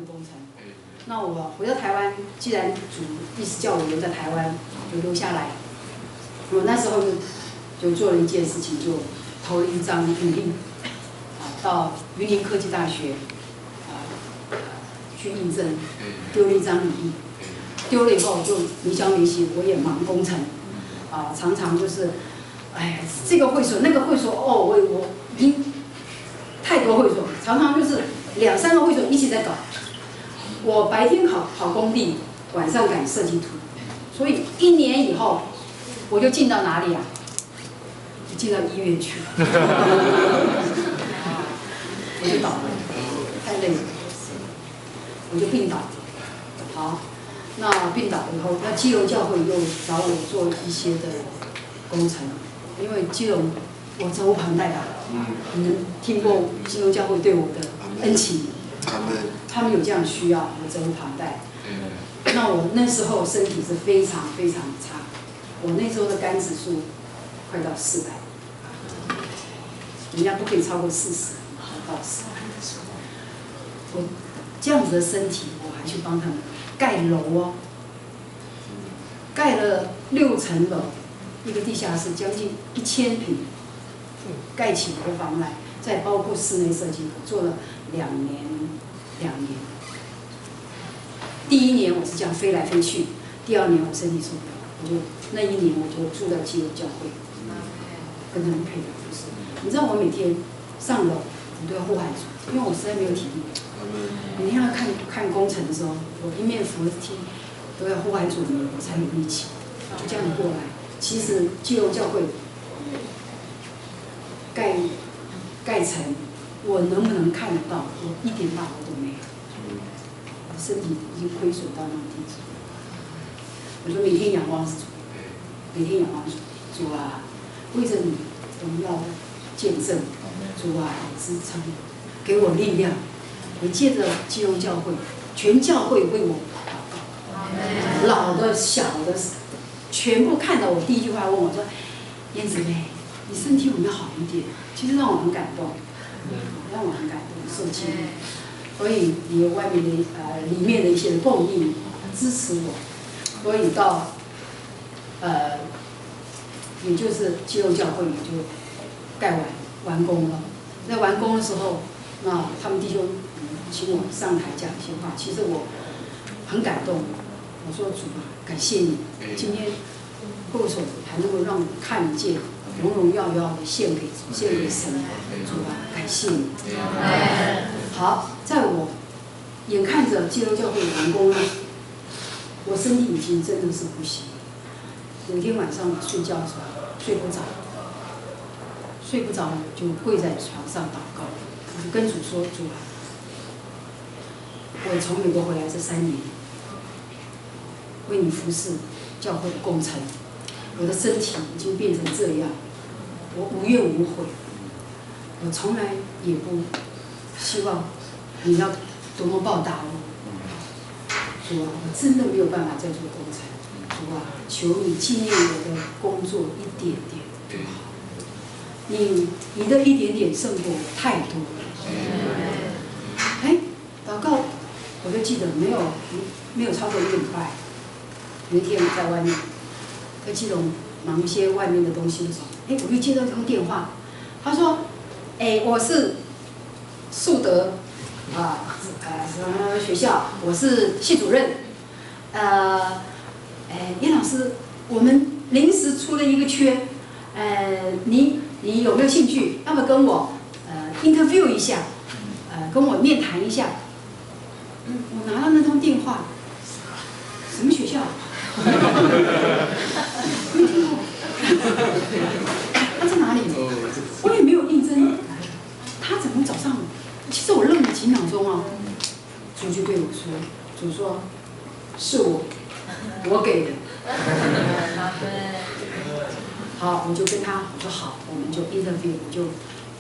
工程。那我回到台湾，既然主一直叫我留在台湾，就留下来。我那时候就做了一件事情，就投了一张履历，到云林科技大学去应征，丢了一张履历，丢了以后就没消没息，我也忙工程，常常就是，哎，这个会所那个会所，哦，我已经太多会所，常常就是2、3个会所一起在搞。我白天跑工地，晚上赶设计图，所以1年以后，我就进到哪里啊？就进到医院去了，我就倒了，太累了，我就病倒。好，那病倒以后，那基隆教会又找我做一些的工程，因为基隆我责无旁贷啊，你们听过基隆教会对我的恩情。他们有这样需要，我责无旁贷。那我那时候身体是非常非常差，我那时候的肝指数快到400，人家不可以超过40，到400。我这样子的身体，我还去帮他们盖楼哦，盖了6层楼，一个地下室将近1000平，盖起楼房来，再包括室内设计，做了2年。第1年我是这样飞来飞去，第2年我身体受不了，我就那1年我就住在基隆教会，跟他们配合服侍。你知道我每天上楼，我都要呼喊主，因为我实在没有体力。每天要看工程的时候，我一面扶梯都要呼喊主名，我才有力气。就这样过来。其实基隆教会盖成。我能不能看得到？我一点把握都没有，我身体已经亏损到那种地步。我说每天仰望主，每天仰望主啊，为着你，我们要见证主啊，支撑，给我力量。也借着基隆教会，全教会为我祷告，老的小的，全部看到我第一句话问我说：“燕子妹，你身体有没有好一点？”其实让我很感动。让我很感动，受激励，所以你外面的里面的一些供应支持我，所以到也就是基隆教会也就盖完工了。在完工的时候，那他们弟兄请我上台讲一些话，其实我很感动。我说主啊，感谢你，今天会所还能够让我看见。荣荣耀耀的献给神，主啊，感谢你。好，在我眼看着基督教会完工了，我身体已经真的是不行。有一天晚上睡觉的时候睡不着就跪在床上祷告，我就跟主说：“主啊，我从美国回来这3年，为你服侍教会的工程。”我的身体已经变成这样，我无怨无悔，我从来也不希望你要多么报答我。主啊，我真的没有办法再做工程。主啊，求你纪念我的工作一点点就好。你的一点点胜过我太多了。哎，祷告，我就记得没有超过1个礼拜，有一天我在外面。在基隆忙一些外面的东西的时候，我就接到一通电话，他说：“我是树德什么学校，我是系主任，严老师，我们临时出了一个缺，你有没有兴趣？要不要跟我interview 一下，跟我面谈一下？”我拿到那通电话，什么学校？没听过，他在哪里？我也没有应征，他怎么找上我？其实我愣了几秒钟啊，主就对我说：“主说，是我给的。”好，我就跟他我说好，我们就 interview， 我就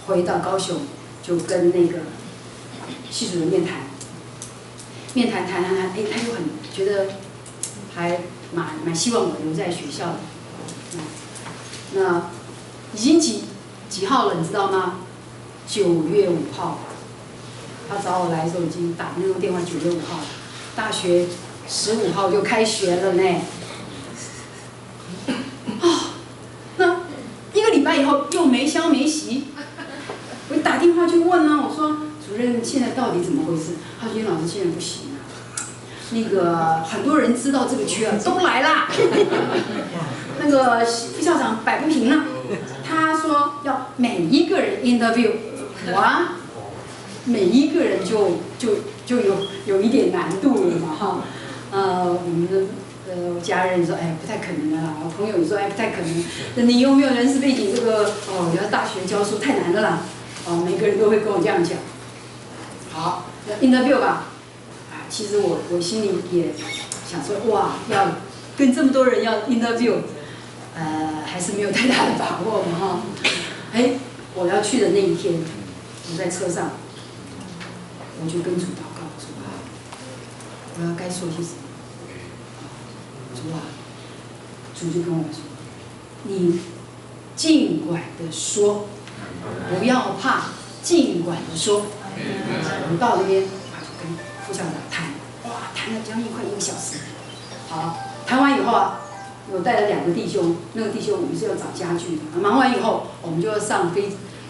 回到高雄，就跟那个系主任面谈，谈，他又很觉得还蛮希望我留在学校的。那已经几号了，你知道吗？9月5号，他找我来的时候已经打那个电话9月5号了，大学15号就开学了呢。那1个礼拜以后又没消没息，我打电话去问啊，我说主任现在到底怎么回事？他说老师现在不行了，那个很多人知道这个缺啊，都来啦。那个副校长摆不平了，他说要每一个人 interview， 哇，每一个人就有一点难度了嘛哈。我们的家人说，哎，不太可能的啦。我朋友说，哎，不太可能。那你有没有人事背景？这个要大学教书太难了啦。每个人都会跟我这样讲。好，那 interview 吧。其实我心里也想说，哇，要跟这么多人要 interview， 还是没有太大的把握嘛哈。哎，我要去的那一天，我在车上，我就跟主祷告，主啊，我要该说些什么？主啊，主就跟我说，你尽管的说，不要怕，尽管的说。我们到那边，跟副校长谈，哇，谈了将近快1个小时。好，谈完以后啊，我带了2个弟兄，那个弟兄我们是要找家具的。忙完以后，我们就要上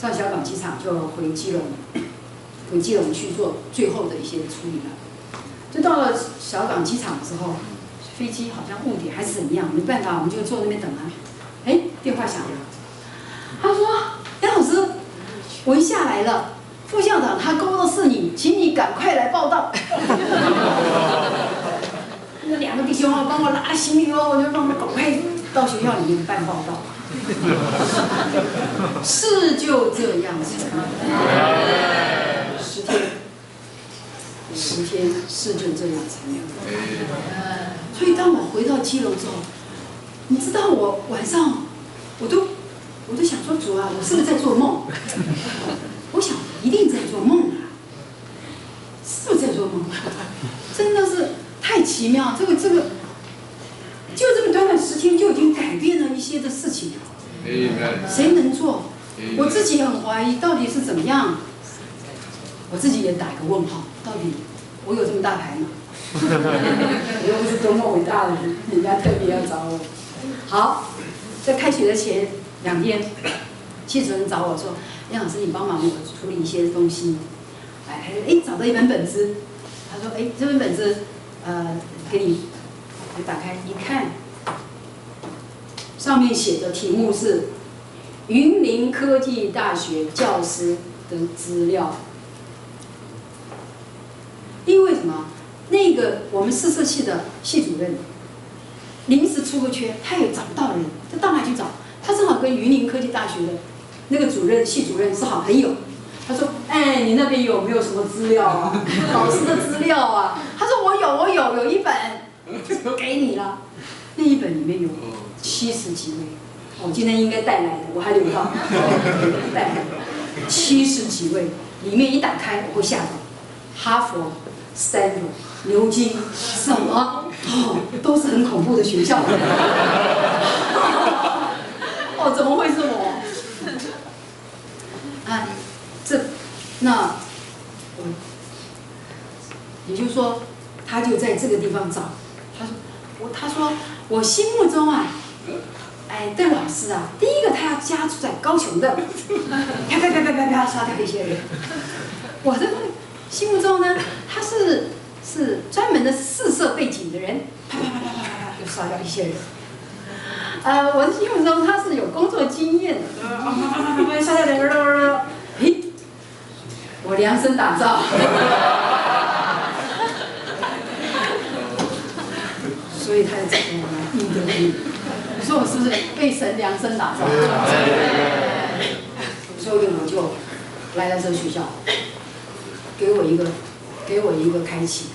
小港机场，就回基隆去做最后的一些处理了。就到了小港机场的时候，飞机好像误点还是怎么样，没办法，我们就坐那边等啊。哎，电话响了，他说：“杨老师，我一下来了。”副校长他勾的是你，请你赶快来报到。那2个弟兄啊，帮我拉行李哦，我就让他赶快到学校里面办报道。事就这样成了，10天，事就这样成了。所以当我回到基隆之后，你知道我晚上我都想说，主啊，我是不是在做梦？我想一定在做梦啊，是不是在做梦？真的是太奇妙，这个就这么短短10天就已经改变了一些的事情，谁能做？我自己很怀疑到底是怎么样，我自己也打个问号，到底我有这么大牌吗？我又不是多么伟大的人，人家特别要找我。好，在开学的前2天，系主任找我说。杨老师，你帮忙我处理一些东西。找到一本本子，他说，这本本子，给你打开一看，上面写的题目是云林科技大学教师的资料。因为什么？那个我们4社系的系主任临时出个缺，他也找不到人，他到哪去找？他正好跟云林科技大学的那个系主任是好朋友，他说：“你那边有没有什么资料啊？老师的资料啊？”他说：“我有1本，给你了。那1本里面有70几位，我今天应该带来的，我还留到带来70几位，里面一打开我会吓到，哈佛、斯坦福、牛津，什么都是很恐怖的学校。怎么会是我？”也就是说，他就在这个地方找。他说我心目中啊，邓老师啊，第一个他要家住在高雄的，啪刷掉一些人。我的心目中呢，他是专门的4社背景的人，啪又刷掉一些人。我的心目中他是有工作经验的，刷掉人。我量身打造，所以他就找我来应征你。你说我是不是被神量身打造？所以我就来到这个学校，给我一个开启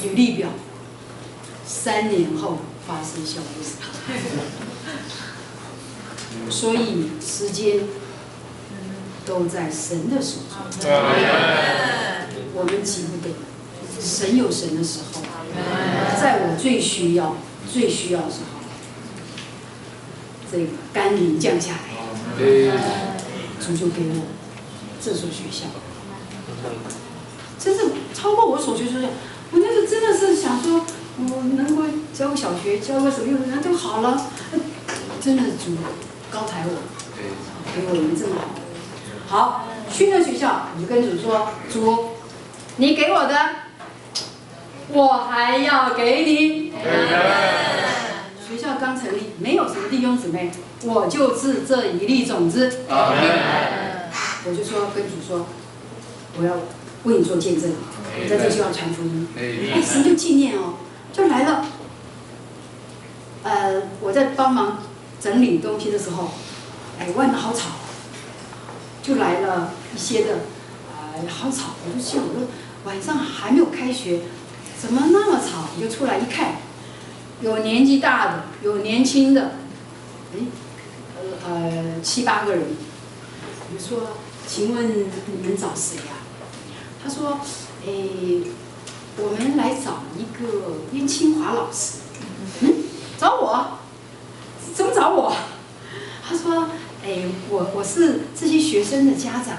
履历表，3年后发生效果。所以时间都在神的手中，我们急不得。神有神的时候，在我最需要的时候，这个甘霖降下来，主就给我这所学校。真是超过我所学所想。我那时候真的是想说，我能够教个小学，教个什么幼儿园就好了。真的主高抬我，给我们这么好。好，去了学校，你就跟主说：“主，你给我的，我还要给你。”学校刚成立，没有什么弟兄姊妹，我就是这一粒种子。我就说跟主说，我要为你做见证，我在这就要传福音。哎，神就纪念哦，就来了。我在帮忙整理东西的时候，哎，外面好吵，就来了一些的，好吵。我就想，我说晚上还没有开学，怎么那么吵？我就出来一看，有年纪大的，有年轻的，7、8个人。我就说，请问你们找谁呀？他说，我们来找一个燕清华老师。找我？怎么找我？他说，我是这些学生的家长，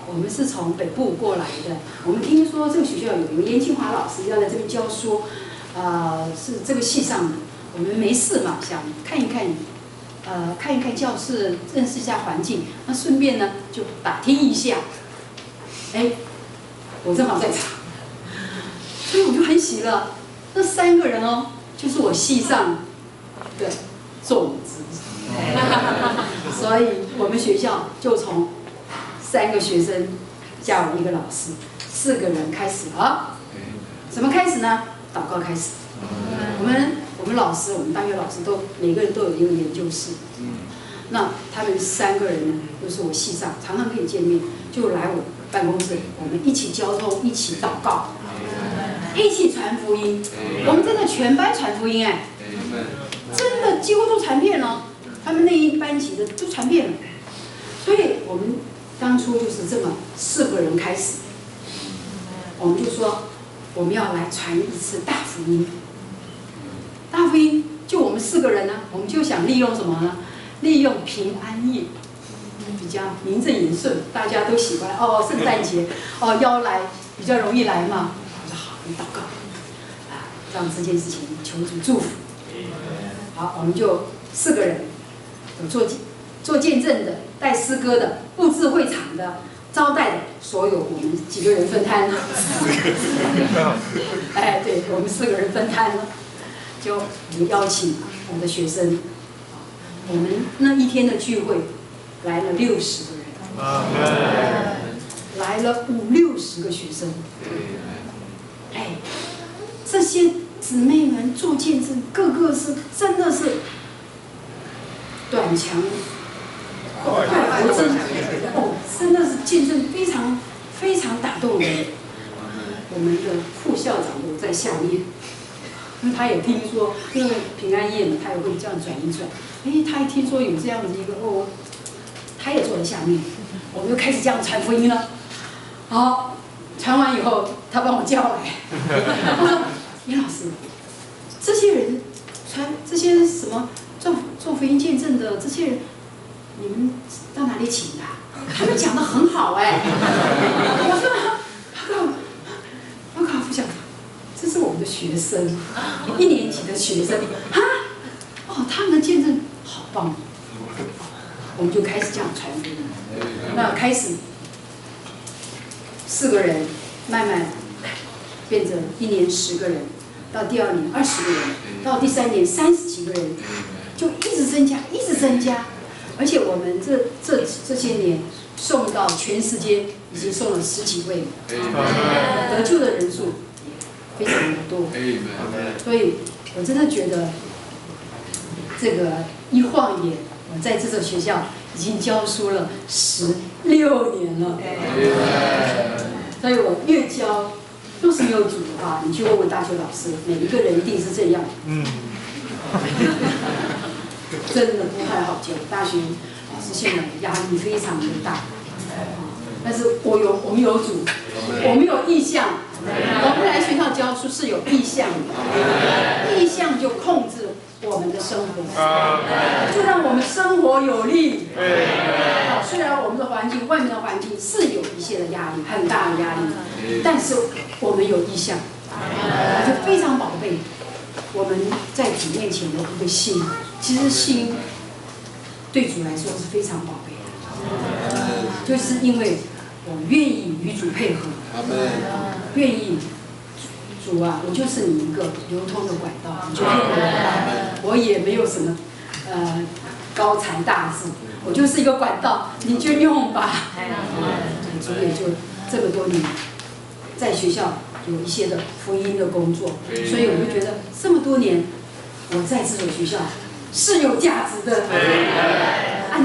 我们是从北部过来的。我们听说这个学校有一个燕清华老师要在这边教书，是这个系上的。我们没事嘛，想看一看，看一看教室，认识一下环境。那顺便呢，就打听一下。我正好在场，所以我就很喜乐。那3个人哦，就是我系上的种子。所以我们学校就从3个学生加我1个老师，4个人开始了。怎么开始呢？祷告开始。我们老师，我们大学老师都每个人都有一个研究室。那他们3个人呢，都是我系上，常常可以见面，就来我办公室，我们一起交通，一起祷告，一起传福音。我们真的全班传福音真的几乎都传遍了。他们那一班级的都传遍了，所以我们当初就是这么4个人开始，我们就说我们要来传一次大福音。大福音就我们4个人呢，我们就想利用什么呢？利用平安夜，比较名正言顺，大家都喜欢哦。圣诞节要来比较容易来嘛。我说好，我们祷告让这件事情求主祝福。好，我们就4个人。有做见证的，带诗歌的，布置会场的，招待的，所有我们几个人分摊了。对，我们4个人分摊了，就邀请我们的学生。我们那一天的聚会来了60个人，来了50、60个学生。这些姊妹们做见证，个个是真的是。短强，真的是见证非常非常打动人。我们的副校长都在下面，因为他也听说，因为平安夜嘛，他也会这样转一转。他一听说有这样的一个他也坐在下面，我们就开始这样传福音了。好，传完以后，他帮我叫来，他说：“严老师，这些人传这些什么？”做福音见证的这些人，你们到哪里请的？他们讲得很好我说，我靠，副校长，这是我们的学生，1年级的学生他们的见证好棒。我们就开始这样传福音。那开始4个人，慢慢变成1年10个人，到第2年20个人，到第3年30几个人。就一直增加，一直增加，而且我们这些年送到全世界已经送了10几位，得救的人数也非常的多，所以我真的觉得这个一晃眼，我在这所学校已经教书了16年了，所以我越教，若是没有主的话，你去问问大学老师，每一个人一定是这样。真的不太好教，大学老师现在压力非常的大，但是我们有主，我们有意向，我们来学校教书是有意向的，意向就控制我们的的生活，就让我们生活有力。虽然我们的环境，外面的环境是有一些的压力，很大的压力，但是我们有意向，就非常宝贝。我们在主面前的一个心，其实心对主来说是非常宝贝的，就是因为我愿意与主配合，愿意主啊，我就是你一个流通的管道，你就用我，我也没有什么高才大智，我就是一个管道，你就用吧。主也就这么多年在学校有一些的福音的工作，所以我就觉得这么多年我在这所学校是有价值的。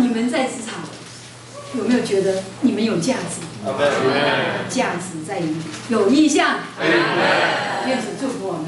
你们在职场有没有觉得你们有价值？价值在于有意向。愿主祝福我们。